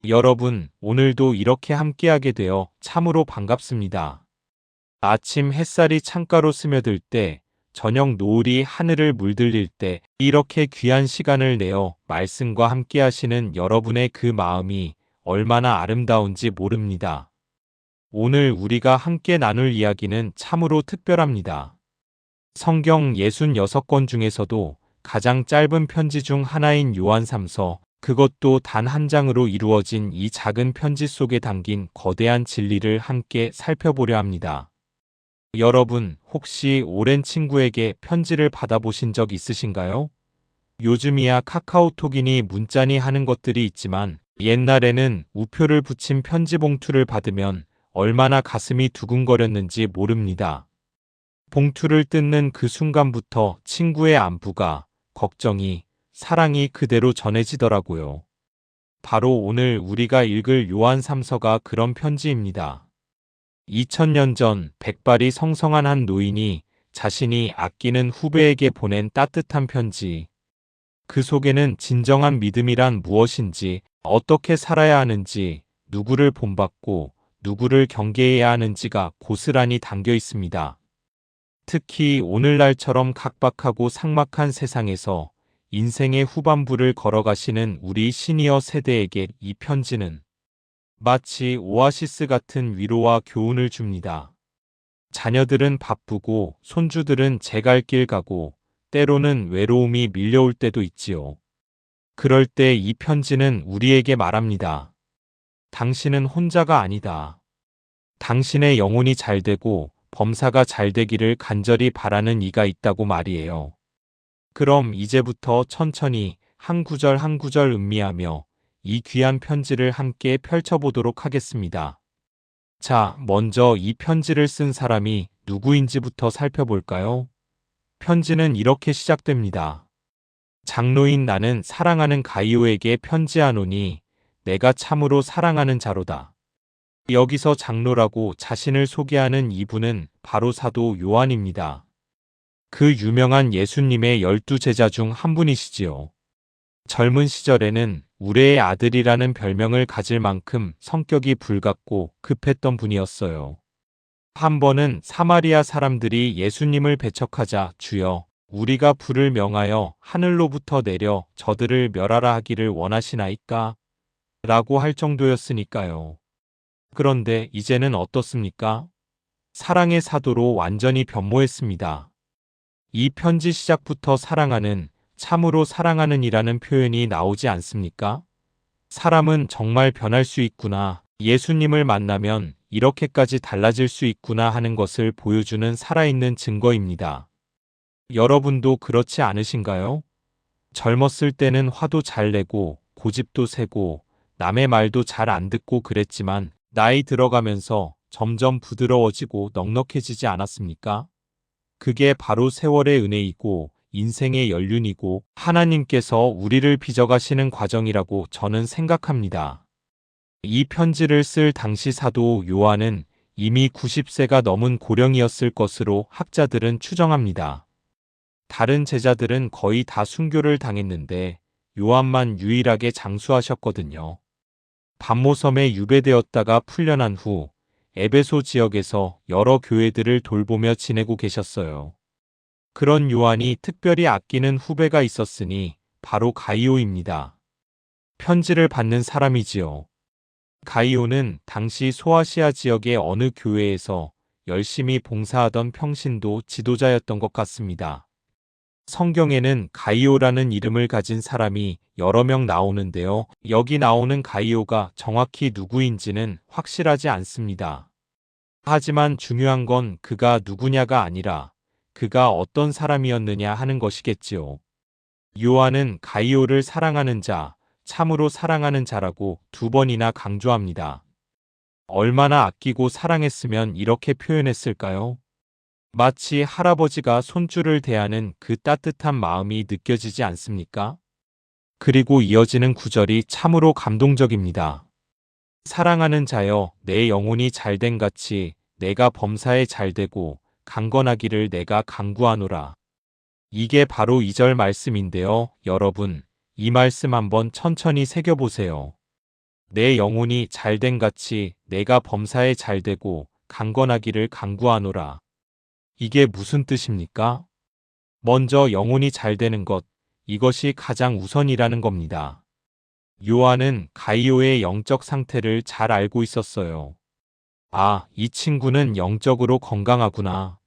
여러분, 오늘도 이렇게 함께하게 되어 참으로 반갑습니다. 아침 햇살이 창가로 스며들 때, 저녁 노을이 하늘을 물들일 때, 이렇게 귀한 시간을 내어 말씀과 함께하시는 여러분의 그 마음이 얼마나 아름다운지 모릅니다. 오늘 우리가 함께 나눌 이야기는 참으로 특별합니다. 성경 66권 중에서도 가장 짧은 편지 중 하나인 요한3서, 그것도 단 한 장으로 이루어진 이 작은 편지 속에 담긴 거대한 진리를 함께 살펴보려 합니다. 여러분, 혹시 오랜 친구에게 편지를 받아보신 적 있으신가요? 요즘이야 카카오톡이니 문자니 하는 것들이 있지만 옛날에는 우표를 붙인 편지 봉투를 받으면 얼마나 가슴이 두근거렸는지 모릅니다. 봉투를 뜯는 그 순간부터 친구의 안부가, 걱정이, 사랑이 그대로 전해지더라고요. 바로 오늘 우리가 읽을 요한 3서가 그런 편지입니다. 2000년 전 백발이 성성한 한 노인이 자신이 아끼는 후배에게 보낸 따뜻한 편지. 그 속에는 진정한 믿음이란 무엇인지, 어떻게 살아야 하는지, 누구를 본받고 누구를 경계해야 하는지가 고스란히 담겨 있습니다. 특히 오늘날처럼 각박하고 삭막한 세상에서 인생의 후반부를 걸어가시는 우리 시니어 세대에게 이 편지는 마치 오아시스 같은 위로와 교훈을 줍니다. 자녀들은 바쁘고 손주들은 제갈 길 가고 때로는 외로움이 밀려올 때도 있지요. 그럴 때 이 편지는 우리에게 말합니다. 당신은 혼자가 아니다. 당신의 영혼이 잘 되고 범사가 잘 되기를 간절히 바라는 이가 있다고 말이에요. 그럼 이제부터 천천히 한 구절 한 구절 음미하며 이 귀한 편지를 함께 펼쳐보도록 하겠습니다. 자, 먼저 이 편지를 쓴 사람이 누구인지부터 살펴볼까요? 편지는 이렇게 시작됩니다. 장로인 나는 사랑하는 가이오에게 편지하노니 내가 참으로 사랑하는 자로다. 여기서 장로라고 자신을 소개하는 이분은 바로 사도 요한입니다. 그 유명한 예수님의 12제자 중 한 분이시지요. 젊은 시절에는 우레의 아들이라는 별명을 가질 만큼 성격이 불같고 급했던 분이었어요. 한 번은 사마리아 사람들이 예수님을 배척하자 주여, 우리가 불을 명하여 하늘로부터 내려 저들을 멸하라 하기를 원하시나이까? 라고 할 정도였으니까요. 그런데 이제는 어떻습니까? 사랑의 사도로 완전히 변모했습니다. 이 편지 시작부터 사랑하는, 참으로 사랑하는 이라는 표현이 나오지 않습니까? 사람은 정말 변할 수 있구나, 예수님을 만나면 이렇게까지 달라질 수 있구나 하는 것을 보여주는 살아있는 증거입니다. 여러분도 그렇지 않으신가요? 젊었을 때는 화도 잘 내고 고집도 세고 남의 말도 잘 안 듣고 그랬지만 나이 들어가면서 점점 부드러워지고 넉넉해지지 않았습니까? 그게 바로 세월의 은혜이고 인생의 연륜이고 하나님께서 우리를 빚어가시는 과정이라고 저는 생각합니다. 이 편지를 쓸 당시 사도 요한은 이미 90세가 넘은 고령이었을 것으로 학자들은 추정합니다. 다른 제자들은 거의 다 순교를 당했는데 요한만 유일하게 장수하셨거든요. 반모섬에 유배되었다가 풀려난 후 에베소 지역에서 여러 교회들을 돌보며 지내고 계셨어요. 그런 요한이 특별히 아끼는 후배가 있었으니 바로 가이오입니다. 편지를 받는 사람이지요. 가이오는 당시 소아시아 지역의 어느 교회에서 열심히 봉사하던 평신도 지도자였던 것 같습니다. 성경에는 가이오라는 이름을 가진 사람이 여러 명 나오는데요. 여기 나오는 가이오가 정확히 누구인지는 확실하지 않습니다. 하지만 중요한 건 그가 누구냐가 아니라 그가 어떤 사람이었느냐 하는 것이겠지요. 요한은 가이오를 사랑하는 자, 참으로 사랑하는 자라고 2번이나 강조합니다. 얼마나 아끼고 사랑했으면 이렇게 표현했을까요? 마치 할아버지가 손주를 대하는 그 따뜻한 마음이 느껴지지 않습니까? 그리고 이어지는 구절이 참으로 감동적입니다. 사랑하는 자여, 내 영혼이 잘된 같이 내가 범사에 잘되고 강건하기를 내가 간구하노라. 이게 바로 2절 말씀인데요. 여러분, 이 말씀 한번 천천히 새겨보세요. 내 영혼이 잘된 같이 내가 범사에 잘되고 강건하기를 간구하노라. 이게 무슨 뜻입니까? 먼저 영혼이 잘되는 것, 이것이 가장 우선이라는 겁니다. 요한은 가이오의 영적 상태를 잘 알고 있었어요. 아, 이 친구는 영적으로 건강하구나.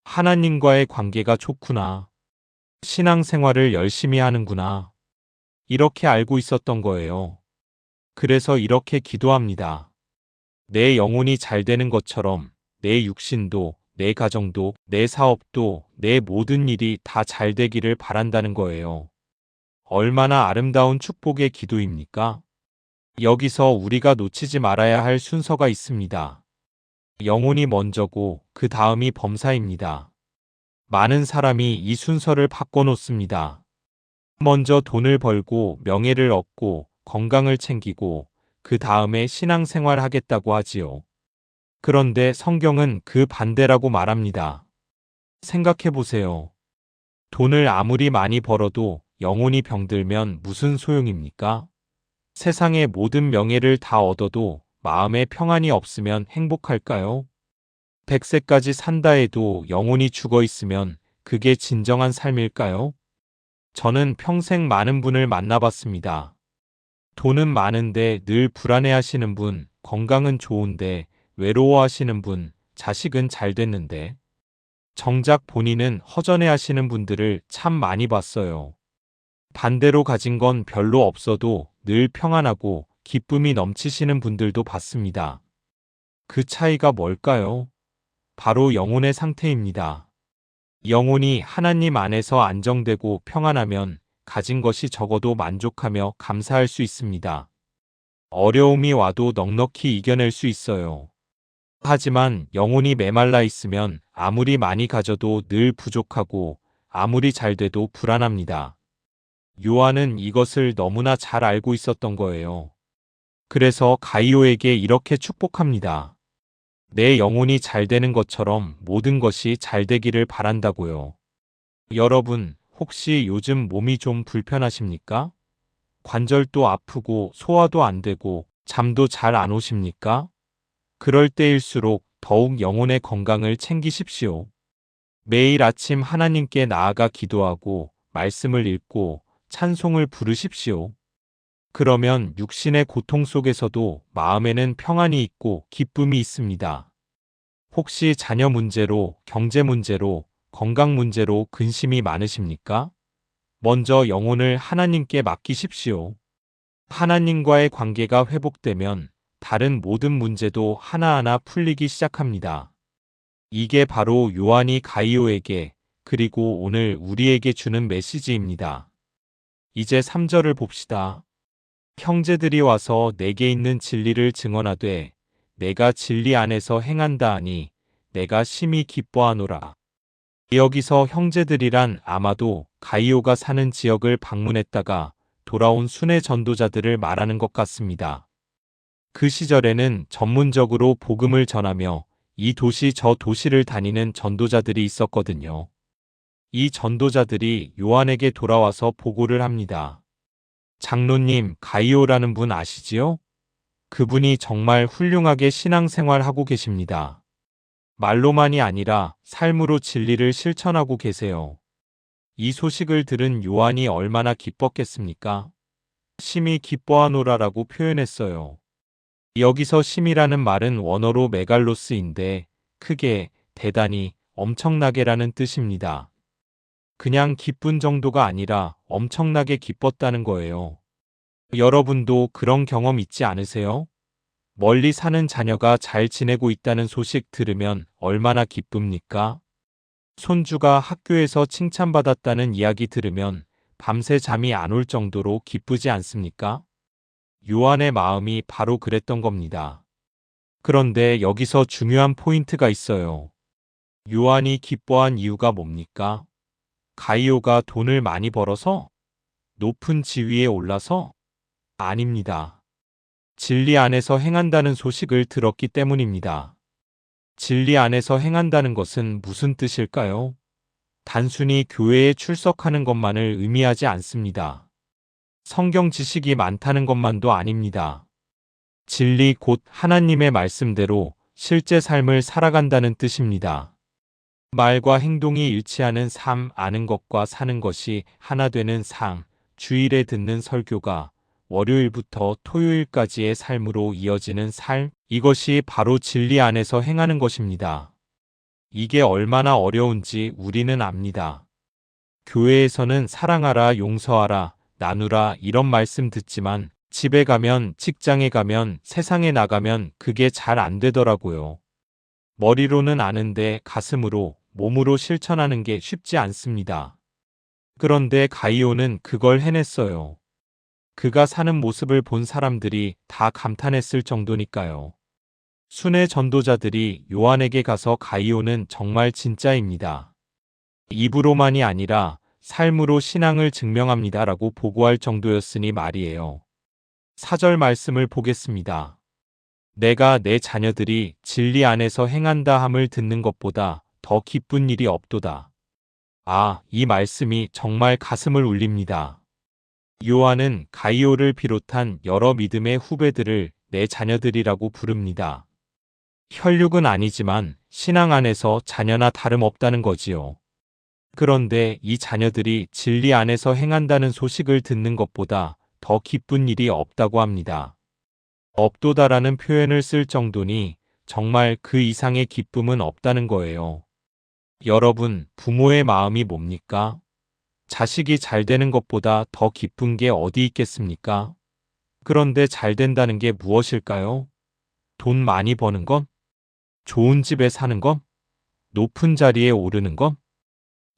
하나님과의 관계가 좋구나. 신앙생활을 열심히 하는구나. 이렇게 알고 있었던 거예요. 그래서 이렇게 기도합니다. 내 영혼이 잘 되는 것처럼 내 육신도, 내 가정도, 내 사업도, 내 모든 일이 다 잘 되기를 바란다는 거예요. 얼마나 아름다운 축복의 기도입니까? 여기서 우리가 놓치지 말아야 할 순서가 있습니다. 영혼이 먼저고 그 다음이 범사입니다. 많은 사람이 이 순서를 바꿔놓습니다. 먼저 돈을 벌고 명예를 얻고 건강을 챙기고 그 다음에 신앙생활 하겠다고 하지요. 그런데 성경은 그 반대라고 말합니다. 생각해 보세요. 돈을 아무리 많이 벌어도 영혼이 병들면 무슨 소용입니까? 세상의 모든 명예를 다 얻어도 마음에 평안이 없으면 행복할까요? 100세까지 산다 해도 영혼이 죽어 있으면 그게 진정한 삶일까요? 저는 평생 많은 분을 만나봤습니다. 돈은 많은데 늘 불안해하시는 분, 건강은 좋은데 외로워하시는 분, 자식은 잘 됐는데 정작 본인은 허전해하시는 분들을 참 많이 봤어요. 반대로 가진 건 별로 없어도 늘 평안하고 기쁨이 넘치시는 분들도 봤습니다. 그 차이가 뭘까요? 바로 영혼의 상태입니다. 영혼이 하나님 안에서 안정되고 평안하면 가진 것이 적어도 만족하며 감사할 수 있습니다. 어려움이 와도 넉넉히 이겨낼 수 있어요. 하지만 영혼이 메말라 있으면 아무리 많이 가져도 늘 부족하고 아무리 잘 돼도 불안합니다. 요한은 이것을 너무나 잘 알고 있었던 거예요. 그래서 가이오에게 이렇게 축복합니다. 내 영혼이 잘 되는 것처럼 모든 것이 잘 되기를 바란다고요. 여러분, 혹시 요즘 몸이 좀 불편하십니까? 관절도 아프고 소화도 안 되고 잠도 잘 안 오십니까? 그럴 때일수록 더욱 영혼의 건강을 챙기십시오. 매일 아침 하나님께 나아가 기도하고 말씀을 읽고 찬송을 부르십시오. 그러면 육신의 고통 속에서도 마음에는 평안이 있고 기쁨이 있습니다. 혹시 자녀 문제로, 경제 문제로, 건강 문제로 근심이 많으십니까? 먼저 영혼을 하나님께 맡기십시오. 하나님과의 관계가 회복되면 다른 모든 문제도 하나하나 풀리기 시작합니다. 이게 바로 요한이 가이오에게 그리고 오늘 우리에게 주는 메시지입니다. 이제 3절을 봅시다. 형제들이 와서 내게 있는 진리를 증언하되 내가 진리 안에서 행한다 하니 내가 심히 기뻐하노라. 여기서 형제들이란 아마도 가이오가 사는 지역을 방문했다가 돌아온 순회 전도자들을 말하는 것 같습니다. 그 시절에는 전문적으로 복음을 전하며 이 도시 저 도시를 다니는 전도자들이 있었거든요. 이 전도자들이 요한에게 돌아와서 보고를 합니다. 장로님, 가이오라는 분 아시지요? 그분이 정말 훌륭하게 신앙생활하고 계십니다. 말로만이 아니라 삶으로 진리를 실천하고 계세요. 이 소식을 들은 요한이 얼마나 기뻤겠습니까? 심히 기뻐하노라라고 표현했어요. 여기서 심이라는 말은 원어로 메갈로스인데 크게, 대단히, 엄청나게라는 뜻입니다. 그냥 기쁜 정도가 아니라 엄청나게 기뻤다는 거예요. 여러분도 그런 경험 있지 않으세요? 멀리 사는 자녀가 잘 지내고 있다는 소식 들으면 얼마나 기쁩니까? 손주가 학교에서 칭찬받았다는 이야기 들으면 밤새 잠이 안 올 정도로 기쁘지 않습니까? 요한의 마음이 바로 그랬던 겁니다. 그런데 여기서 중요한 포인트가 있어요. 요한이 기뻐한 이유가 뭡니까? 가이오가 돈을 많이 벌어서? 높은 지위에 올라서? 아닙니다. 진리 안에서 행한다는 소식을 들었기 때문입니다. 진리 안에서 행한다는 것은 무슨 뜻일까요? 단순히 교회에 출석하는 것만을 의미하지 않습니다. 성경 지식이 많다는 것만도 아닙니다. 진리 곧 하나님의 말씀대로 실제 삶을 살아간다는 뜻입니다. 말과 행동이 일치하는 삶, 아는 것과 사는 것이 하나 되는 삶, 주일에 듣는 설교가 월요일부터 토요일까지의 삶으로 이어지는 삶, 이것이 바로 진리 안에서 행하는 것입니다. 이게 얼마나 어려운지 우리는 압니다. 교회에서는 사랑하라, 용서하라, 나누라 이런 말씀 듣지만 집에 가면, 직장에 가면, 세상에 나가면 그게 잘 안 되더라고요. 머리로는 아는데 가슴으로, 몸으로 실천하는 게 쉽지 않습니다. 그런데 가이오는 그걸 해냈어요. 그가 사는 모습을 본 사람들이 다 감탄했을 정도니까요. 순회 전도자들이 요한에게 가서 가이오는 정말 진짜입니다. 입으로만이 아니라 삶으로 신앙을 증명합니다라고 보고할 정도였으니 말이에요. 4절 말씀을 보겠습니다. 내가 내 자녀들이 진리 안에서 행한다 함을 듣는 것보다 더 기쁜 일이 없도다. 아, 이 말씀이 정말 가슴을 울립니다. 요한은 가이오를 비롯한 여러 믿음의 후배들을 내 자녀들이라고 부릅니다. 혈육은 아니지만 신앙 안에서 자녀나 다름없다는 거지요. 그런데 이 자녀들이 진리 안에서 행한다는 소식을 듣는 것보다 더 기쁜 일이 없다고 합니다. 없도다라는 표현을 쓸 정도니 정말 그 이상의 기쁨은 없다는 거예요. 여러분, 부모의 마음이 뭡니까? 자식이 잘 되는 것보다 더 기쁜 게 어디 있겠습니까? 그런데 잘 된다는 게 무엇일까요? 돈 많이 버는 것? 좋은 집에 사는 것? 높은 자리에 오르는 것?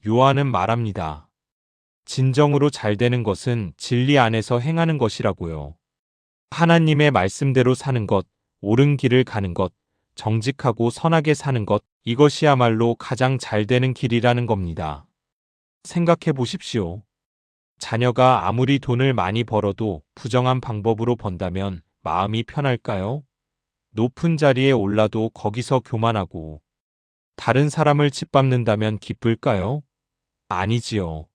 요한은 말합니다. 진정으로 잘 되는 것은 진리 안에서 행하는 것이라고요. 하나님의 말씀대로 사는 것, 옳은 길을 가는 것, 정직하고 선하게 사는 것, 이것이야말로 가장 잘 되는 길이라는 겁니다. 생각해 보십시오. 자녀가 아무리 돈을 많이 벌어도 부정한 방법으로 번다면 마음이 편할까요? 높은 자리에 올라도 거기서 교만하고 다른 사람을 짓밟는다면 기쁠까요? 아니지요.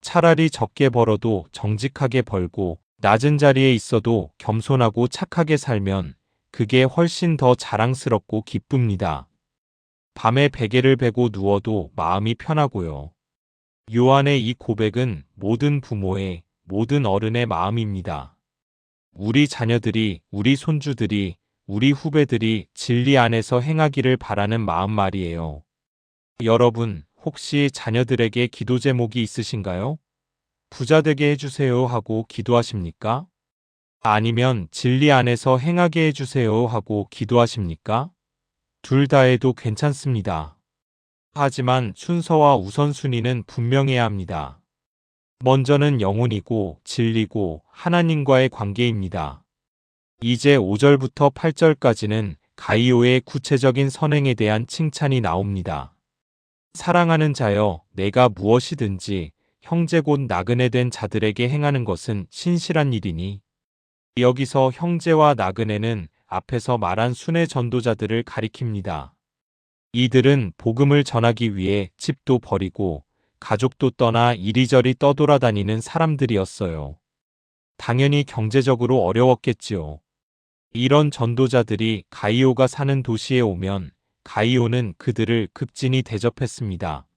차라리 적게 벌어도 정직하게 벌고 낮은 자리에 있어도 겸손하고 착하게 살면 그게 훨씬 더 자랑스럽고 기쁩니다. 밤에 베개를 베고 누워도 마음이 편하고요. 요한의 이 고백은 모든 부모의, 모든 어른의 마음입니다. 우리 자녀들이, 우리 손주들이, 우리 후배들이 진리 안에서 행하기를 바라는 마음 말이에요. 여러분, 혹시 자녀들에게 기도 제목이 있으신가요? 부자 되게 해주세요 하고 기도하십니까? 아니면 진리 안에서 행하게 해주세요 하고 기도하십니까? 둘 다 해도 괜찮습니다. 하지만 순서와 우선순위는 분명해야 합니다. 먼저는 영혼이고 진리고 하나님과의 관계입니다. 이제 5절부터 8절까지는 가이오의 구체적인 선행에 대한 칭찬이 나옵니다. 사랑하는 자여, 내가 무엇이든지 형제 곧 나그네 된 자들에게 행하는 것은 신실한 일이니. 여기서 형제와 나그네는 앞에서 말한 순회 전도자들을 가리킵니다. 이들은 복음을 전하기 위해 집도 버리고 가족도 떠나 이리저리 떠돌아다니는 사람들이었어요. 당연히 경제적으로 어려웠겠지요. 이런 전도자들이 가이오가 사는 도시에 오면 가이오는 그들을 극진히 대접했습니다.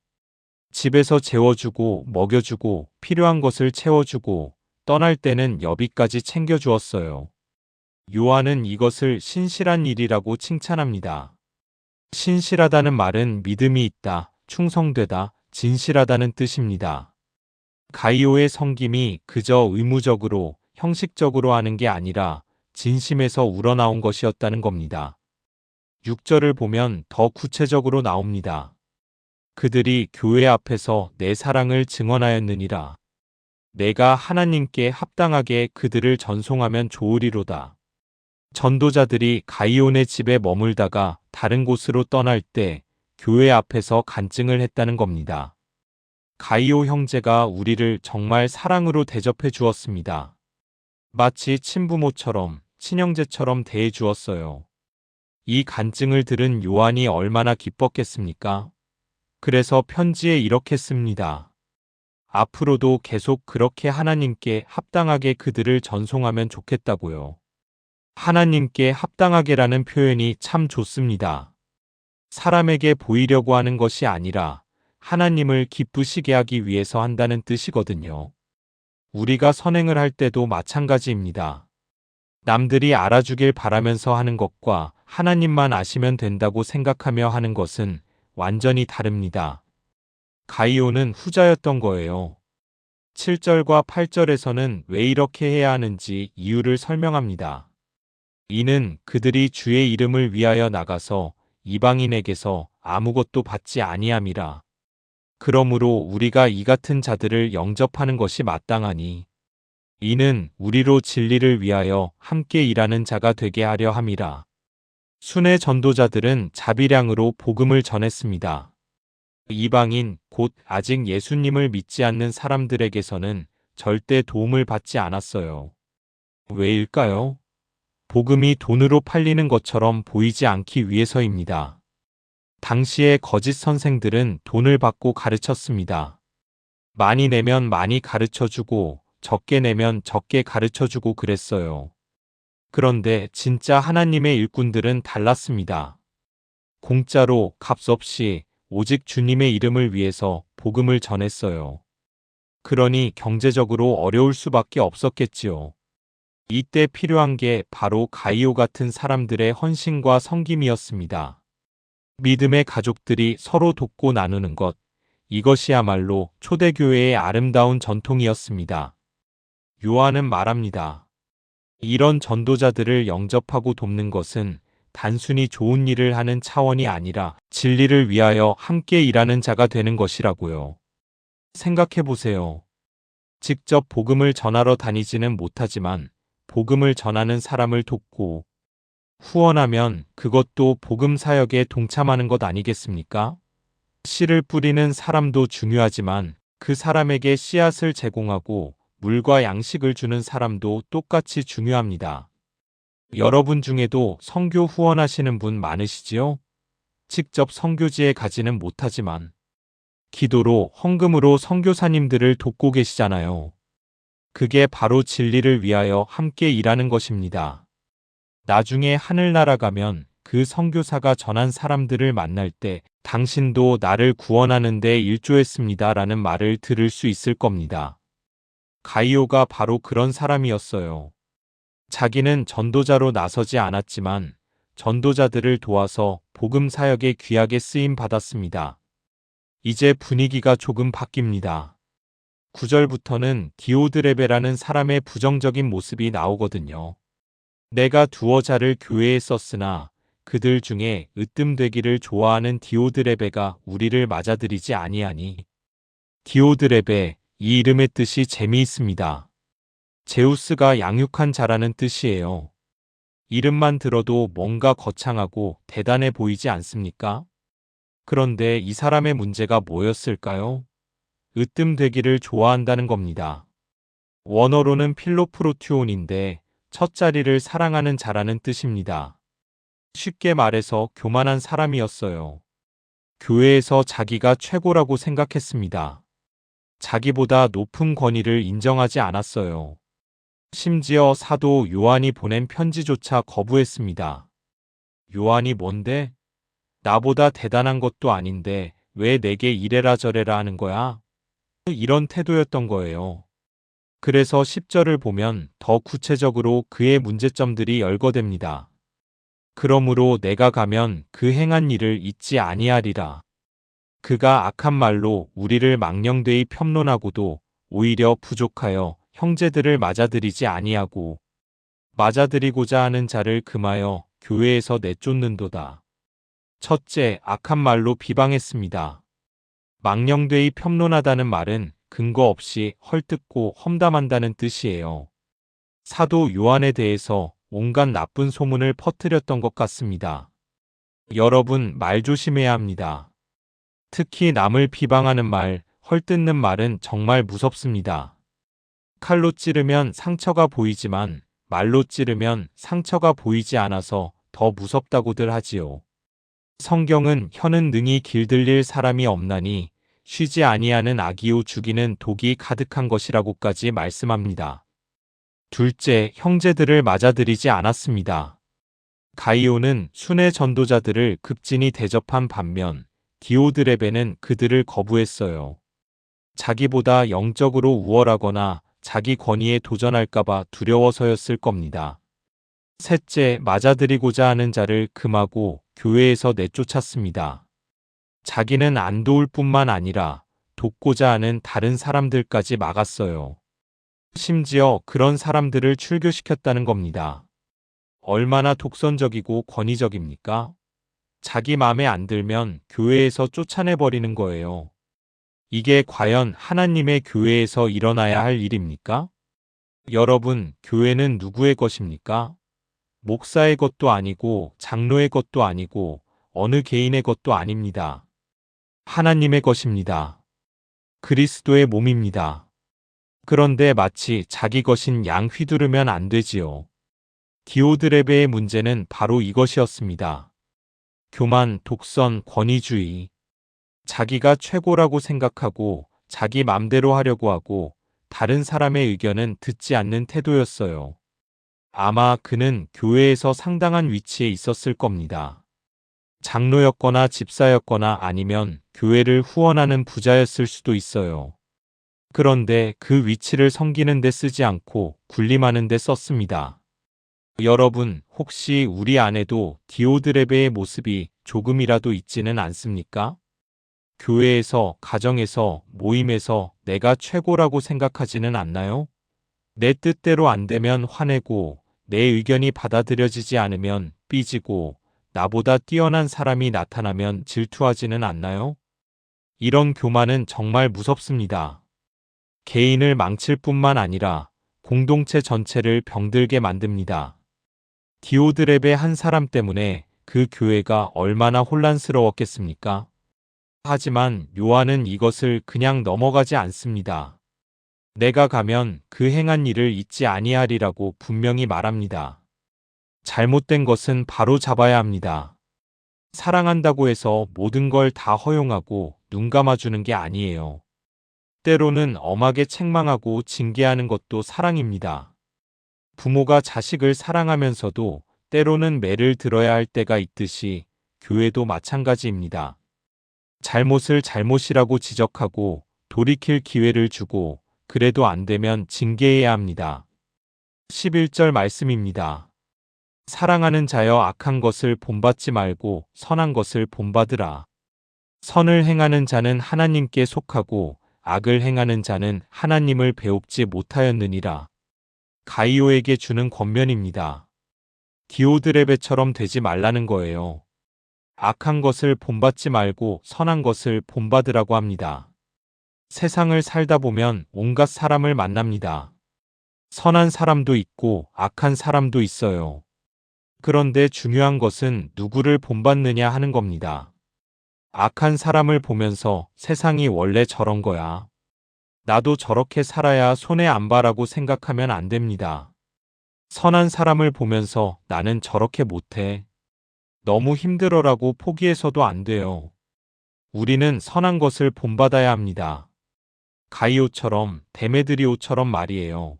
집에서 재워주고 먹여주고 필요한 것을 채워주고 떠날 때는 여비까지 챙겨주었어요. 요한은 이것을 신실한 일이라고 칭찬합니다. 신실하다는 말은 믿음이 있다, 충성되다, 진실하다는 뜻입니다. 가이오의 섬김이 그저 의무적으로, 형식적으로 하는 게 아니라 진심에서 우러나온 것이었다는 겁니다. 6절을 보면 더 구체적으로 나옵니다. 그들이 교회 앞에서 내 사랑을 증언하였느니라. 내가 하나님께 합당하게 그들을 전송하면 좋으리로다. 전도자들이 가이온의 집에 머물다가 다른 곳으로 떠날 때 교회 앞에서 간증을 했다는 겁니다. 가이오 형제가 우리를 정말 사랑으로 대접해 주었습니다. 마치 친부모처럼, 친형제처럼 대해 주었어요. 이 간증을 들은 요한이 얼마나 기뻤겠습니까? 그래서 편지에 이렇게 씁니다. 앞으로도 계속 그렇게 하나님께 합당하게 그들을 전송하면 좋겠다고요. 하나님께 합당하게라는 표현이 참 좋습니다. 사람에게 보이려고 하는 것이 아니라 하나님을 기쁘시게 하기 위해서 한다는 뜻이거든요. 우리가 선행을 할 때도 마찬가지입니다. 남들이 알아주길 바라면서 하는 것과 하나님만 아시면 된다고 생각하며 하는 것은 완전히 다릅니다. 가이오는 후자였던 거예요. 7절과 8절에서는 왜 이렇게 해야 하는지 이유를 설명합니다. 이는 그들이 주의 이름을 위하여 나가서 이방인에게서 아무것도 받지 아니함이라. 그러므로 우리가 이 같은 자들을 영접하는 것이 마땅하니 이는 우리로 진리를 위하여 함께 일하는 자가 되게 하려 함이라. 순회 전도자들은 자비량으로 복음을 전했습니다. 이방인, 곧 아직 예수님을 믿지 않는 사람들에게서는 절대 도움을 받지 않았어요. 왜일까요? 복음이 돈으로 팔리는 것처럼 보이지 않기 위해서입니다. 당시의 거짓 선생들은 돈을 받고 가르쳤습니다. 많이 내면 많이 가르쳐주고 적게 내면 적게 가르쳐주고 그랬어요. 그런데 진짜 하나님의 일꾼들은 달랐습니다. 공짜로 값없이 오직 주님의 이름을 위해서 복음을 전했어요. 그러니 경제적으로 어려울 수밖에 없었겠지요. 이때 필요한 게 바로 가이오 같은 사람들의 헌신과 섬김이었습니다. 믿음의 가족들이 서로 돕고 나누는 것, 이것이야말로 초대교회의 아름다운 전통이었습니다. 요한은 말합니다. 이런 전도자들을 영접하고 돕는 것은 단순히 좋은 일을 하는 차원이 아니라 진리를 위하여 함께 일하는 자가 되는 것이라고요. 생각해 보세요. 직접 복음을 전하러 다니지는 못하지만 복음을 전하는 사람을 돕고 후원하면 그것도 복음 사역에 동참하는 것 아니겠습니까? 씨를 뿌리는 사람도 중요하지만 그 사람에게 씨앗을 제공하고 물과 양식을 주는 사람도 똑같이 중요합니다. 여러분 중에도 선교 후원하시는 분 많으시지요? 직접 선교지에 가지는 못하지만 기도로 헌금으로 선교사님들을 돕고 계시잖아요. 그게 바로 진리를 위하여 함께 일하는 것입니다. 나중에 하늘나라 가면 그 선교사가 전한 사람들을 만날 때 당신도 나를 구원하는 데 일조했습니다 라는 말을 들을 수 있을 겁니다. 가이오가 바로 그런 사람이었어요. 자기는 전도자로 나서지 않았지만 전도자들을 도와서 복음 사역에 귀하게 쓰임 받았습니다. 이제 분위기가 조금 바뀝니다. 9절부터는 디오드레베라는 사람의 부정적인 모습이 나오거든요. 내가 두어 자를 교회에 썼으나 그들 중에 으뜸되기를 좋아하는 디오드레베가 우리를 맞아들이지 아니하니. 디오드레베, 이 이름의 뜻이 재미있습니다. 제우스가 양육한 자라는 뜻이에요. 이름만 들어도 뭔가 거창하고 대단해 보이지 않습니까? 그런데 이 사람의 문제가 뭐였을까요? 으뜸되기를 좋아한다는 겁니다. 원어로는 필로프로튜온인데 첫 자리를 사랑하는 자라는 뜻입니다. 쉽게 말해서 교만한 사람이었어요. 교회에서 자기가 최고라고 생각했습니다. 자기보다 높은 권위를 인정하지 않았어요. 심지어 사도 요한이 보낸 편지조차 거부했습니다. 요한이 뭔데? 나보다 대단한 것도 아닌데 왜 내게 이래라 저래라 하는 거야? 이런 태도였던 거예요. 그래서 10절을 보면 더 구체적으로 그의 문제점들이 열거됩니다. 그러므로 내가 가면 그 행한 일을 잊지 아니하리라. 그가 악한 말로 우리를 망령되이 편론하고도 오히려 부족하여 형제들을 맞아들이지 아니하고 맞아들이고자 하는 자를 금하여 교회에서 내쫓는도다. 첫째, 악한 말로 비방했습니다. 망령되이 편론하다는 말은 근거 없이 헐뜯고 험담한다는 뜻이에요. 사도 요한에 대해서 온갖 나쁜 소문을 퍼뜨렸던 것 같습니다. 여러분, 말 조심해야 합니다. 특히 남을 비방하는 말, 헐뜯는 말은 정말 무섭습니다. 칼로 찌르면 상처가 보이지만 말로 찌르면 상처가 보이지 않아서 더 무섭다고들 하지요. 성경은 혀는 능히 길들일 사람이 없나니 쉬지 아니하는 악이요 죽이는 독이 가득한 것이라고까지 말씀합니다. 둘째, 형제들을 맞아들이지 않았습니다. 가이오는 순회 전도자들을 급진히 대접한 반면 디오드레베는 그들을 거부했어요. 자기보다 영적으로 우월하거나 자기 권위에 도전할까봐 두려워서였을 겁니다. 셋째, 맞아들이고자 하는 자를 금하고 교회에서 내쫓았습니다. 자기는 안 도울 뿐만 아니라 돕고자 하는 다른 사람들까지 막았어요. 심지어 그런 사람들을 출교시켰다는 겁니다. 얼마나 독선적이고 권위적입니까? 자기 맘에 안 들면 교회에서 쫓아내버리는 거예요. 이게 과연 하나님의 교회에서 일어나야 할 일입니까? 여러분, 교회는 누구의 것입니까? 목사의 것도 아니고 장로의 것도 아니고 어느 개인의 것도 아닙니다. 하나님의 것입니다. 그리스도의 몸입니다. 그런데 마치 자기 것인 양 휘두르면 안 되지요. 디오드레베의 문제는 바로 이것이었습니다. 교만, 독선, 권위주의. 자기가 최고라고 생각하고 자기 맘대로 하려고 하고 다른 사람의 의견은 듣지 않는 태도였어요. 아마 그는 교회에서 상당한 위치에 있었을 겁니다. 장로였거나 집사였거나 아니면 교회를 후원하는 부자였을 수도 있어요. 그런데 그 위치를 섬기는 데 쓰지 않고 군림하는 데 썼습니다. 여러분, 혹시 우리 안에도 디오드레베의 모습이 조금이라도 있지는 않습니까? 교회에서, 가정에서, 모임에서 내가 최고라고 생각하지는 않나요? 내 뜻대로 안 되면 화내고, 내 의견이 받아들여지지 않으면 삐지고, 나보다 뛰어난 사람이 나타나면 질투하지는 않나요? 이런 교만은 정말 무섭습니다. 개인을 망칠 뿐만 아니라 공동체 전체를 병들게 만듭니다. 디오드렙의 한 사람 때문에 그 교회가 얼마나 혼란스러웠겠습니까? 하지만 요한은 이것을 그냥 넘어가지 않습니다. 내가 가면 그 행한 일을 잊지 아니하리라고 분명히 말합니다. 잘못된 것은 바로 잡아야 합니다. 사랑한다고 해서 모든 걸 다 허용하고 눈 감아주는 게 아니에요. 때로는 엄하게 책망하고 징계하는 것도 사랑입니다. 부모가 자식을 사랑하면서도 때로는 매를 들어야 할 때가 있듯이 교회도 마찬가지입니다. 잘못을 잘못이라고 지적하고 돌이킬 기회를 주고 그래도 안 되면 징계해야 합니다. 11절 말씀입니다. 사랑하는 자여 악한 것을 본받지 말고 선한 것을 본받으라. 선을 행하는 자는 하나님께 속하고 악을 행하는 자는 하나님을 배웁지 못하였느니라. 가이오에게 주는 권면입니다. 디오드레베처럼 되지 말라는 거예요. 악한 것을 본받지 말고 선한 것을 본받으라고 합니다. 세상을 살다 보면 온갖 사람을 만납니다. 선한 사람도 있고 악한 사람도 있어요. 그런데 중요한 것은 누구를 본받느냐 하는 겁니다. 악한 사람을 보면서 세상이 원래 저런 거야. 나도 저렇게 살아야 손해 안 봐라고 생각하면 안 됩니다. 선한 사람을 보면서 나는 저렇게 못해. 너무 힘들어라고 포기해서도 안 돼요. 우리는 선한 것을 본받아야 합니다. 가이오처럼, 데메드리오처럼 말이에요.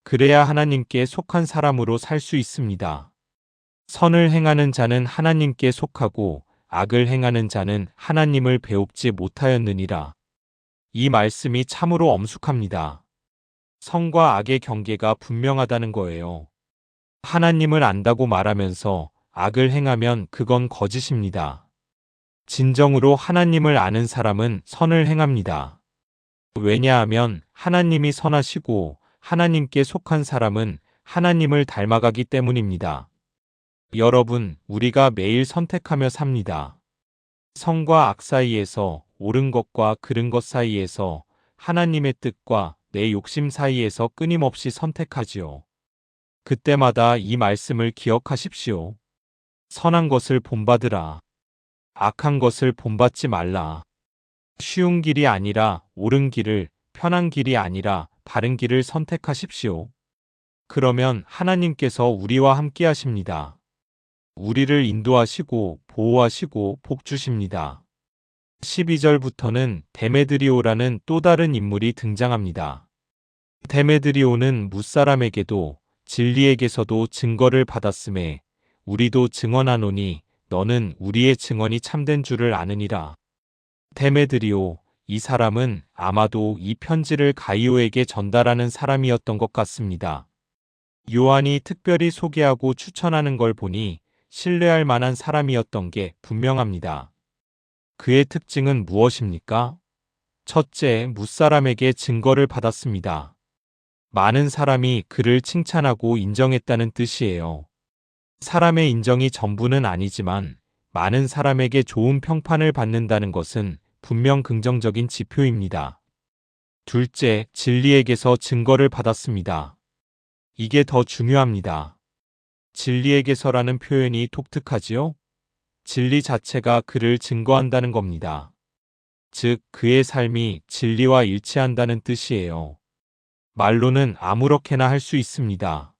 그래야 하나님께 속한 사람으로 살 수 있습니다. 선을 행하는 자는 하나님께 속하고 악을 행하는 자는 하나님을 배웁지 못하였느니라. 이 말씀이 참으로 엄숙합니다. 선과 악의 경계가 분명하다는 거예요. 하나님을 안다고 말하면서 악을 행하면 그건 거짓입니다. 진정으로 하나님을 아는 사람은 선을 행합니다. 왜냐하면 하나님이 선하시고 하나님께 속한 사람은 하나님을 닮아가기 때문입니다. 여러분, 우리가 매일 선택하며 삽니다. 선과 악 사이에서, 옳은 것과 그른 것 사이에서, 하나님의 뜻과 내 욕심 사이에서 끊임없이 선택하지요. 그때마다 이 말씀을 기억하십시오. 선한 것을 본받으라. 악한 것을 본받지 말라. 쉬운 길이 아니라 옳은 길을, 편한 길이 아니라 바른 길을 선택하십시오. 그러면 하나님께서 우리와 함께 하십니다. 우리를 인도하시고 보호하시고 복 주십니다. 12절부터는 데메드리오라는 또 다른 인물이 등장합니다. 데메드리오는 무사람에게도 진리에게서도 증거를 받았음에 우리도 증언하노니 너는 우리의 증언이 참된 줄을 아느니라. 데메드리오, 이 사람은 아마도 이 편지를 가이오에게 전달하는 사람이었던 것 같습니다. 요한이 특별히 소개하고 추천하는 걸 보니 신뢰할 만한 사람이었던 게 분명합니다. 그의 특징은 무엇입니까? 첫째, 무사람에게 증거를 받았습니다. 많은 사람이 그를 칭찬하고 인정했다는 뜻이에요. 사람의 인정이 전부는 아니지만 많은 사람에게 좋은 평판을 받는다는 것은 분명 긍정적인 지표입니다. 둘째, 진리에게서 증거를 받았습니다. 이게 더 중요합니다. 진리에게서라는 표현이 독특하지요? 진리 자체가 그를 증거한다는 겁니다. 즉, 그의 삶이 진리와 일치한다는 뜻이에요. 말로는 아무렇게나 할 수 있습니다.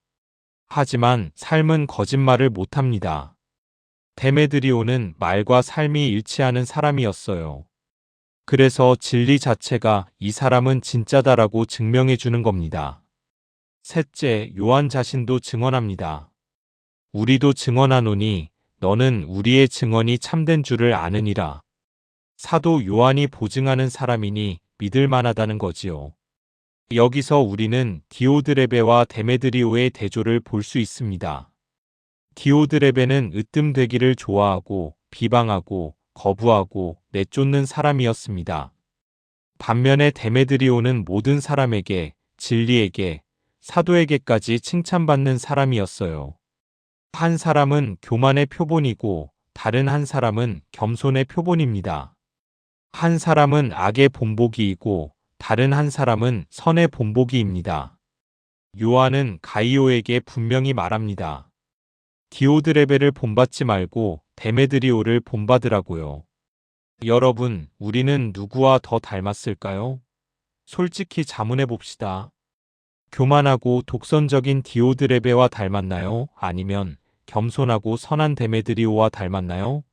하지만 삶은 거짓말을 못합니다. 데메드리오는 말과 삶이 일치하는 사람이었어요. 그래서 진리 자체가 이 사람은 진짜다라고 증명해 주는 겁니다. 셋째, 요한 자신도 증언합니다. 우리도 증언하노니 너는 우리의 증언이 참된 줄을 아느니라. 사도 요한이 보증하는 사람이니 믿을 만하다는 거지요. 여기서 우리는 디오드레베와 데메드리오의 대조를 볼 수 있습니다. 디오드레베는 으뜸되기를 좋아하고 비방하고 거부하고 내쫓는 사람이었습니다. 반면에 데메드리오는 모든 사람에게, 진리에게, 사도에게까지 칭찬받는 사람이었어요. 한 사람은 교만의 표본이고 다른 한 사람은 겸손의 표본입니다. 한 사람은 악의 본보기이고 다른 한 사람은 선의 본보기입니다. 요한은 가이오에게 분명히 말합니다. 디오드레베를 본받지 말고 데메드리오를 본받으라고요. 여러분, 우리는 누구와 더 닮았을까요? 솔직히 자문해 봅시다. 교만하고 독선적인 디오드레베와 닮았나요? 아니면 겸손하고 선한 데메드리오와 닮았나요?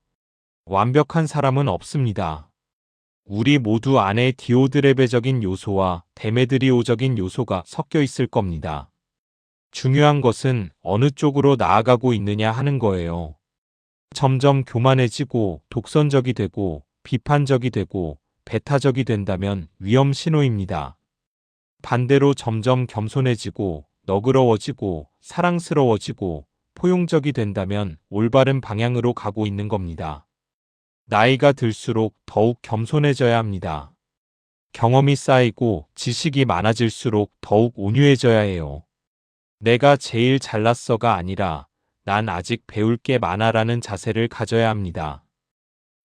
완벽한 사람은 없습니다. 우리 모두 안에 디오드레베적인 요소와 데메드리오적인 요소가 섞여 있을 겁니다. 중요한 것은 어느 쪽으로 나아가고 있느냐 하는 거예요. 점점 교만해지고 독선적이 되고 비판적이 되고 배타적이 된다면 위험 신호입니다. 반대로 점점 겸손해지고 너그러워지고 사랑스러워지고 포용적이 된다면 올바른 방향으로 가고 있는 겁니다. 나이가 들수록 더욱 겸손해져야 합니다. 경험이 쌓이고 지식이 많아질수록 더욱 온유해져야 해요. 내가 제일 잘났어가 아니라 난 아직 배울 게 많아라는 자세를 가져야 합니다.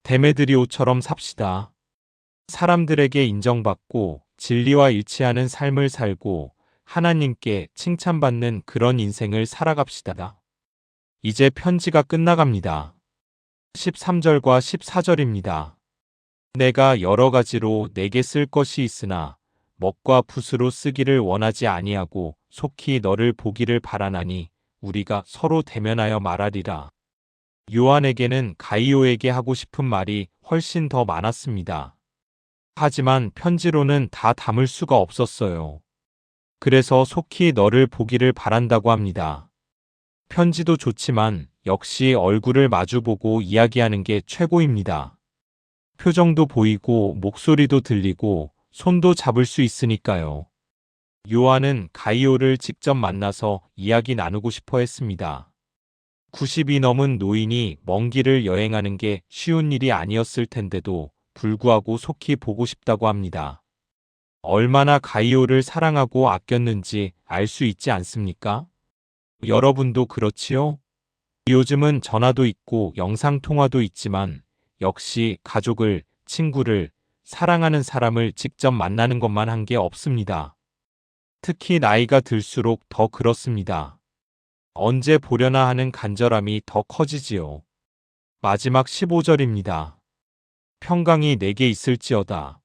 데메드리오처럼 삽시다. 사람들에게 인정받고 진리와 일치하는 삶을 살고 하나님께 칭찬받는 그런 인생을 살아갑시다. 이제 편지가 끝나갑니다. 13절과 14절입니다. 내가 여러 가지로 내게 쓸 것이 있으나 먹과 붓으로 쓰기를 원하지 아니하고 속히 너를 보기를 바라나니 우리가 서로 대면하여 말하리라. 요한에게는 가이오에게 하고 싶은 말이 훨씬 더 많았습니다. 하지만 편지로는 다 담을 수가 없었어요. 그래서 속히 너를 보기를 바란다고 합니다. 편지도 좋지만 역시 얼굴을 마주보고 이야기하는 게 최고입니다. 표정도 보이고 목소리도 들리고 손도 잡을 수 있으니까요. 요한은 가이오를 직접 만나서 이야기 나누고 싶어 했습니다. 90이 넘은 노인이 먼 길을 여행하는 게 쉬운 일이 아니었을 텐데도 불구하고 속히 보고 싶다고 합니다. 얼마나 가이오를 사랑하고 아꼈는지 알 수 있지 않습니까? 여러분도 그렇지요? 요즘은 전화도 있고 영상통화도 있지만 역시 가족을, 친구를, 사랑하는 사람을 직접 만나는 것만 한 게 없습니다. 특히 나이가 들수록 더 그렇습니다. 언제 보려나 하는 간절함이 더 커지지요. 마지막 15절입니다. 평강이 내게 있을지어다.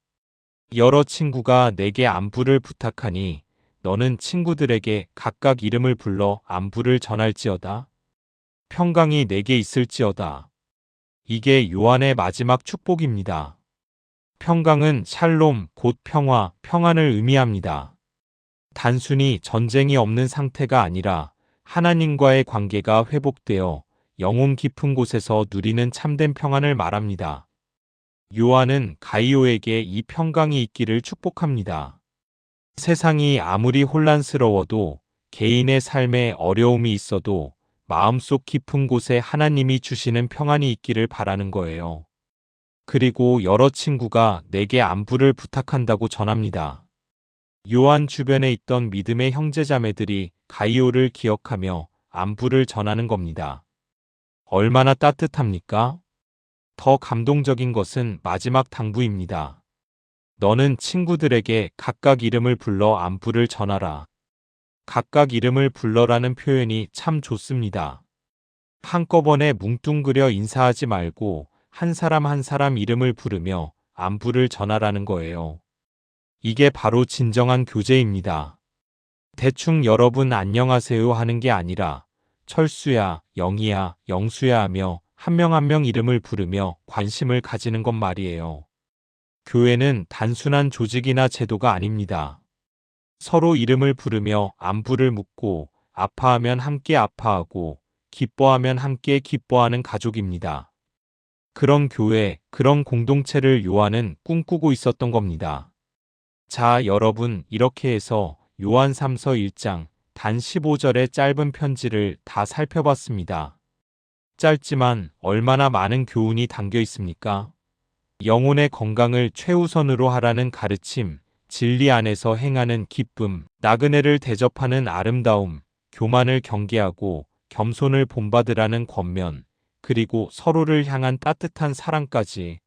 여러 친구가 내게 안부를 부탁하니 너는 친구들에게 각각 이름을 불러 안부를 전할지어다. 평강이 내게 있을지어다. 이게 요한의 마지막 축복입니다. 평강은 샬롬, 곧 평화, 평안을 의미합니다. 단순히 전쟁이 없는 상태가 아니라 하나님과의 관계가 회복되어 영혼 깊은 곳에서 누리는 참된 평안을 말합니다. 요한은 가이오에게 이 평강이 있기를 축복합니다. 세상이 아무리 혼란스러워도 개인의 삶에 어려움이 있어도 마음속 깊은 곳에 하나님이 주시는 평안이 있기를 바라는 거예요. 그리고 여러 친구가 내게 안부를 부탁한다고 전합니다. 요한 주변에 있던 믿음의 형제자매들이 가이오를 기억하며 안부를 전하는 겁니다. 얼마나 따뜻합니까? 더 감동적인 것은 마지막 당부입니다. 너는 친구들에게 각각 이름을 불러 안부를 전하라. 각각 이름을 불러라는 표현이 참 좋습니다. 한꺼번에 뭉뚱그려 인사하지 말고 한 사람 한 사람 이름을 부르며 안부를 전하라는 거예요. 이게 바로 진정한 교제입니다. 대충 여러분 안녕하세요 하는 게 아니라 철수야, 영희야, 영수야 하며 한 명 한 명 이름을 부르며 관심을 가지는 것 말이에요. 교회는 단순한 조직이나 제도가 아닙니다. 서로 이름을 부르며 안부를 묻고 아파하면 함께 아파하고 기뻐하면 함께 기뻐하는 가족입니다. 그런 교회, 그런 공동체를 요한은 꿈꾸고 있었던 겁니다. 자, 여러분, 이렇게 해서 요한 3서 1장 단 15절의 짧은 편지를 다 살펴봤습니다. 짧지만 얼마나 많은 교훈이 담겨 있습니까? 영혼의 건강을 최우선으로 하라는 가르침, 진리 안에서 행하는 기쁨, 나그네를 대접하는 아름다움, 교만을 경계하고 겸손을 본받으라는 권면, 그리고 서로를 향한 따뜻한 사랑까지.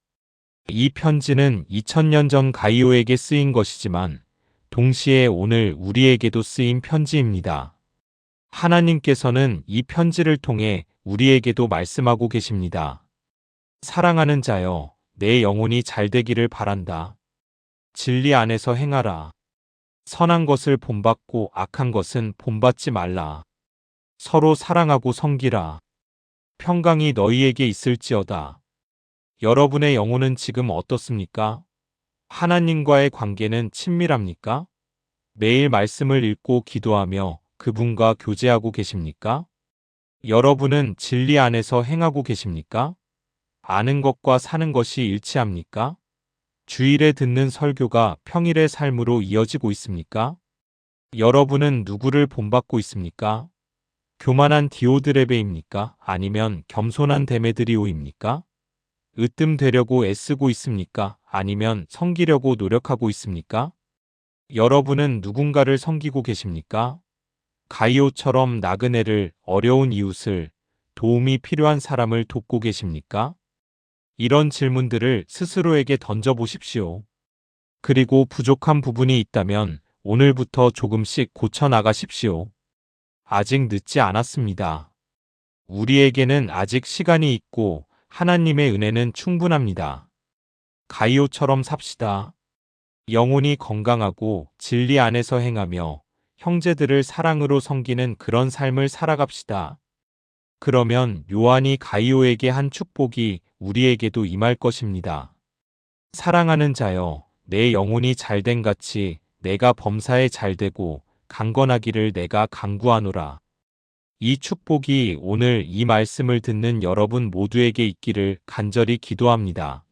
이 편지는 2000년 전 가이오에게 쓰인 것이지만 동시에 오늘 우리에게도 쓰인 편지입니다. 하나님께서는 이 편지를 통해 우리에게도 말씀하고 계십니다. 사랑하는 자여, 내 영혼이 잘 되기를 바란다. 진리 안에서 행하라. 선한 것을 본받고 악한 것은 본받지 말라. 서로 사랑하고 섬기라. 평강이 너희에게 있을지어다. 여러분의 영혼은 지금 어떻습니까? 하나님과의 관계는 친밀합니까? 매일 말씀을 읽고 기도하며 그분과 교제하고 계십니까? 여러분은 진리 안에서 행하고 계십니까? 아는 것과 사는 것이 일치합니까? 주일에 듣는 설교가 평일의 삶으로 이어지고 있습니까? 여러분은 누구를 본받고 있습니까? 교만한 디오드레베입니까? 아니면 겸손한 데메드리오입니까? 으뜸되려고 애쓰고 있습니까? 아니면 섬기려고 노력하고 있습니까? 여러분은 누군가를 섬기고 계십니까? 가이오처럼 나그네를, 어려운 이웃을, 도움이 필요한 사람을 돕고 계십니까? 이런 질문들을 스스로에게 던져보십시오. 그리고 부족한 부분이 있다면 오늘부터 조금씩 고쳐나가십시오. 아직 늦지 않았습니다. 우리에게는 아직 시간이 있고 하나님의 은혜는 충분합니다. 가이오처럼 삽시다. 영혼이 건강하고 진리 안에서 행하며 형제들을 사랑으로 섬기는 그런 삶을 살아갑시다. 그러면 요한이 가이오에게 한 축복이 우리에게도 임할 것입니다. 사랑하는 자여, 내 영혼이 잘된 같이 내가 범사에 잘되고 강건하기를 내가 간구하노라. 이 축복이 오늘 이 말씀을 듣는 여러분 모두에게 있기를 간절히 기도합니다.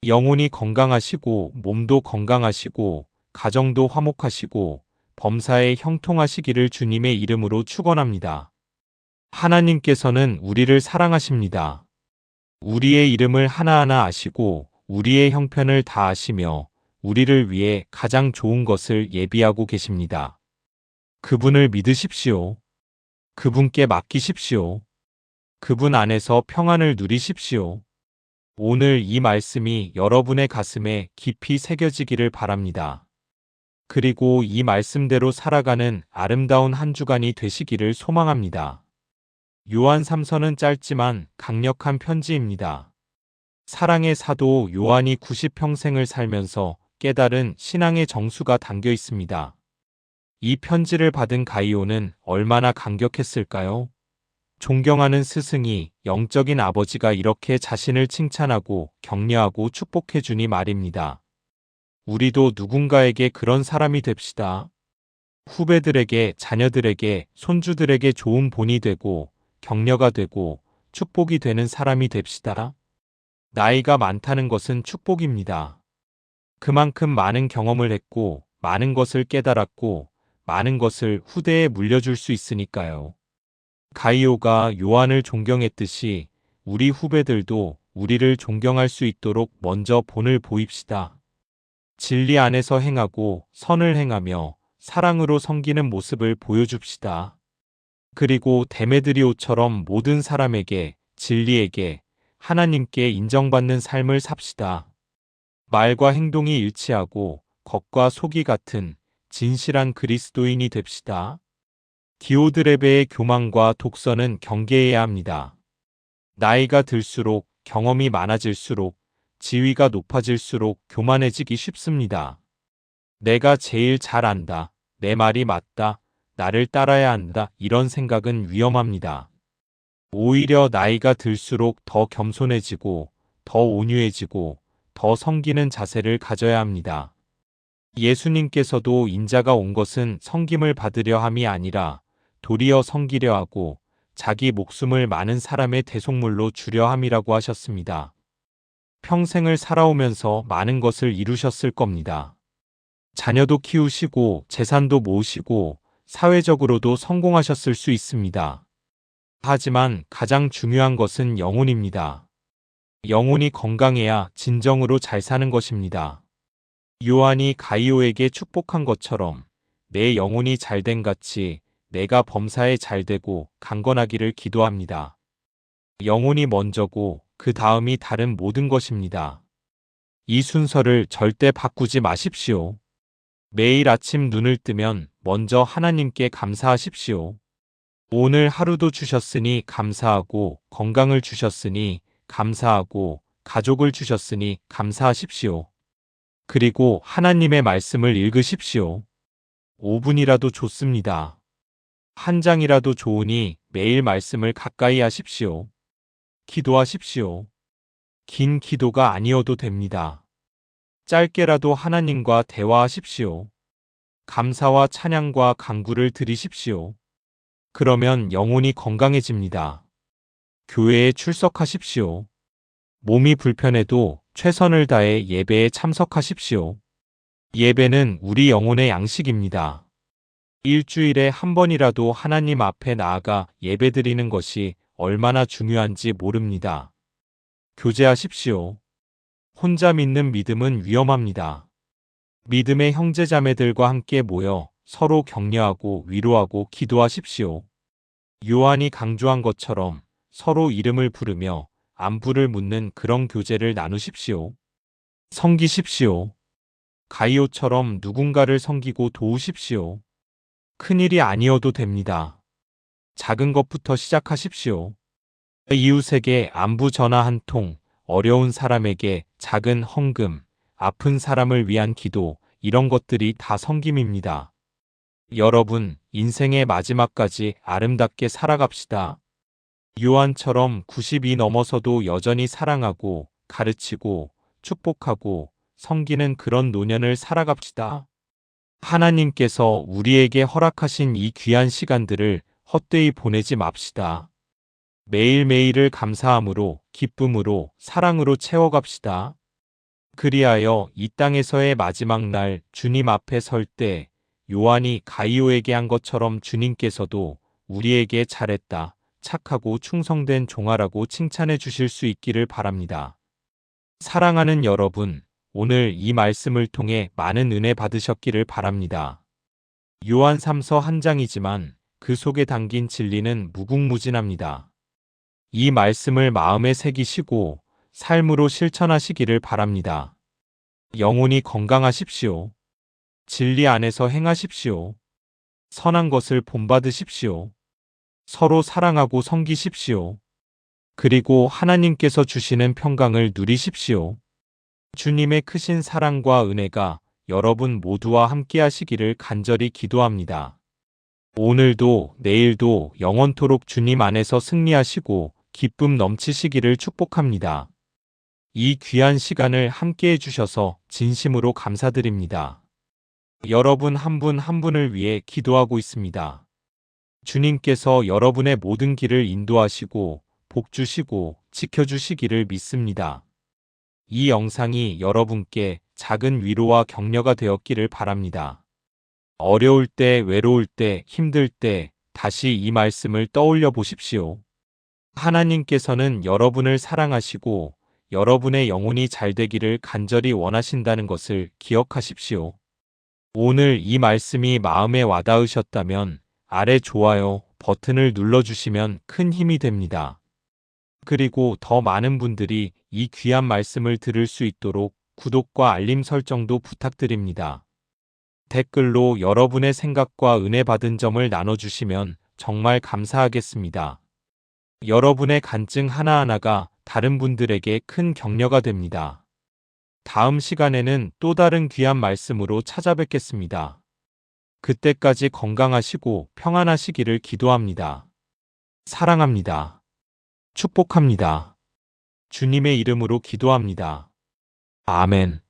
영혼이 건강하시고 몸도 건강하시고 가정도 화목하시고 범사에 형통하시기를 주님의 이름으로 축원합니다. 하나님께서는 우리를 사랑하십니다. 우리의 이름을 하나하나 아시고 우리의 형편을 다 아시며 우리를 위해 가장 좋은 것을 예비하고 계십니다. 그분을 믿으십시오. 그분께 맡기십시오. 그분 안에서 평안을 누리십시오. 오늘 이 말씀이 여러분의 가슴에 깊이 새겨지기를 바랍니다. 그리고 이 말씀대로 살아가는 아름다운 한 주간이 되시기를 소망합니다. 요한 3서는 짧지만 강력한 편지입니다. 사랑의 사도 요한이 90평생을 살면서 깨달은 신앙의 정수가 담겨 있습니다. 이 편지를 받은 가이오는 얼마나 감격했을까요? 존경하는 스승이, 영적인 아버지가 이렇게 자신을 칭찬하고 격려하고 축복해 주니 말입니다. 우리도 누군가에게 그런 사람이 됩시다. 후배들에게, 자녀들에게, 손주들에게 좋은 본이 되고 격려가 되고 축복이 되는 사람이 됩시다. 나이가 많다는 것은 축복입니다. 그만큼 많은 경험을 했고 많은 것을 깨달았고 많은 것을 후대에 물려줄 수 있으니까요. 가이오가 요한을 존경했듯이 우리 후배들도 우리를 존경할 수 있도록 먼저 본을 보입시다. 진리 안에서 행하고 선을 행하며 사랑으로 섬기는 모습을 보여줍시다. 그리고 데메드리오처럼 모든 사람에게, 진리에게, 하나님께 인정받는 삶을 삽시다. 말과 행동이 일치하고 겉과 속이 같은 진실한 그리스도인이 됩시다. 디오드레베의 교만과 독선은 경계해야 합니다. 나이가 들수록 경험이 많아질수록 지위가 높아질수록 교만해지기 쉽습니다. 내가 제일 잘 안다. 내 말이 맞다. 나를 따라야 한다. 이런 생각은 위험합니다. 오히려 나이가 들수록 더 겸손해지고 더 온유해지고 더 섬기는 자세를 가져야 합니다. 예수님께서도 인자가 온 것은 섬김을 받으려 함이 아니라 도리어 섬기려 하고 자기 목숨을 많은 사람의 대속물로 주려 함이라고 하셨습니다. 평생을 살아오면서 많은 것을 이루셨을 겁니다. 자녀도 키우시고 재산도 모으시고 사회적으로도 성공하셨을 수 있습니다. 하지만 가장 중요한 것은 영혼입니다. 영혼이 건강해야 진정으로 잘 사는 것입니다. 요한이 가이오에게 축복한 것처럼 내 영혼이 잘된 같이 내가 범사에 잘되고 강건하기를 기도합니다. 영혼이 먼저고 그 다음이 다른 모든 것입니다. 이 순서를 절대 바꾸지 마십시오. 매일 아침 눈을 뜨면 먼저 하나님께 감사하십시오. 오늘 하루도 주셨으니 감사하고 건강을 주셨으니 감사하고 가족을 주셨으니 감사하십시오. 그리고 하나님의 말씀을 읽으십시오. 5분이라도 좋습니다. 한 장이라도 좋으니 매일 말씀을 가까이 하십시오. 기도하십시오. 긴 기도가 아니어도 됩니다. 짧게라도 하나님과 대화하십시오. 감사와 찬양과 간구를 드리십시오. 그러면 영혼이 건강해집니다. 교회에 출석하십시오. 몸이 불편해도 최선을 다해 예배에 참석하십시오. 예배는 우리 영혼의 양식입니다. 일주일에 한 번이라도 하나님 앞에 나아가 예배드리는 것이 얼마나 중요한지 모릅니다. 교제하십시오. 혼자 믿는 믿음은 위험합니다. 믿음의 형제자매들과 함께 모여 서로 격려하고 위로하고 기도하십시오. 요한이 강조한 것처럼 서로 이름을 부르며 안부를 묻는 그런 교제를 나누십시오. 섬기십시오. 가이오처럼 누군가를 섬기고 도우십시오. 큰일이 아니어도 됩니다. 작은 것부터 시작하십시오. 이웃에게 안부 전화 한 통, 어려운 사람에게 작은 헌금, 아픈 사람을 위한 기도, 이런 것들이 다 섬김입니다. 여러분, 인생의 마지막까지 아름답게 살아갑시다. 요한처럼 90이 넘어서도 여전히 사랑하고 가르치고 축복하고 섬기는 그런 노년을 살아갑시다. 하나님께서 우리에게 허락하신 이 귀한 시간들을 헛되이 보내지 맙시다. 매일매일을 감사함으로, 기쁨으로, 사랑으로 채워갑시다. 그리하여 이 땅에서의 마지막 날 주님 앞에 설 때 요한이 가이오에게 한 것처럼 주님께서도 우리에게 잘했다, 착하고 충성된 종아라고 칭찬해 주실 수 있기를 바랍니다. 사랑하는 여러분, 오늘 이 말씀을 통해 많은 은혜 받으셨기를 바랍니다. 요한 3서 한 장이지만 그 속에 담긴 진리는 무궁무진합니다. 이 말씀을 마음에 새기시고 삶으로 실천하시기를 바랍니다. 영혼이 건강하십시오. 진리 안에서 행하십시오. 선한 것을 본받으십시오. 서로 사랑하고 섬기십시오. 그리고 하나님께서 주시는 평강을 누리십시오. 주님의 크신 사랑과 은혜가 여러분 모두와 함께 하시기를 간절히 기도합니다. 오늘도 내일도 영원토록 주님 안에서 승리하시고 기쁨 넘치시기를 축복합니다. 이 귀한 시간을 함께 해주셔서 진심으로 감사드립니다. 여러분 한 분 한 분을 위해 기도하고 있습니다. 주님께서 여러분의 모든 길을 인도하시고 복 주시고 지켜주시기를 믿습니다. 이 영상이 여러분께 작은 위로와 격려가 되었기를 바랍니다. 어려울 때, 외로울 때, 힘들 때 다시 이 말씀을 떠올려 보십시오. 하나님께서는 여러분을 사랑하시고 여러분의 영혼이 잘 되기를 간절히 원하신다는 것을 기억하십시오. 오늘 이 말씀이 마음에 와닿으셨다면 아래 좋아요 버튼을 눌러주시면 큰 힘이 됩니다. 그리고 더 많은 분들이 이 귀한 말씀을 들을 수 있도록 구독과 알림 설정도 부탁드립니다. 댓글로 여러분의 생각과 은혜 받은 점을 나눠주시면 정말 감사하겠습니다. 여러분의 간증 하나하나가 다른 분들에게 큰 격려가 됩니다. 다음 시간에는 또 다른 귀한 말씀으로 찾아뵙겠습니다. 그때까지 건강하시고 평안하시기를 기도합니다. 사랑합니다. 축복합니다. 주님의 이름으로 기도합니다. 아멘.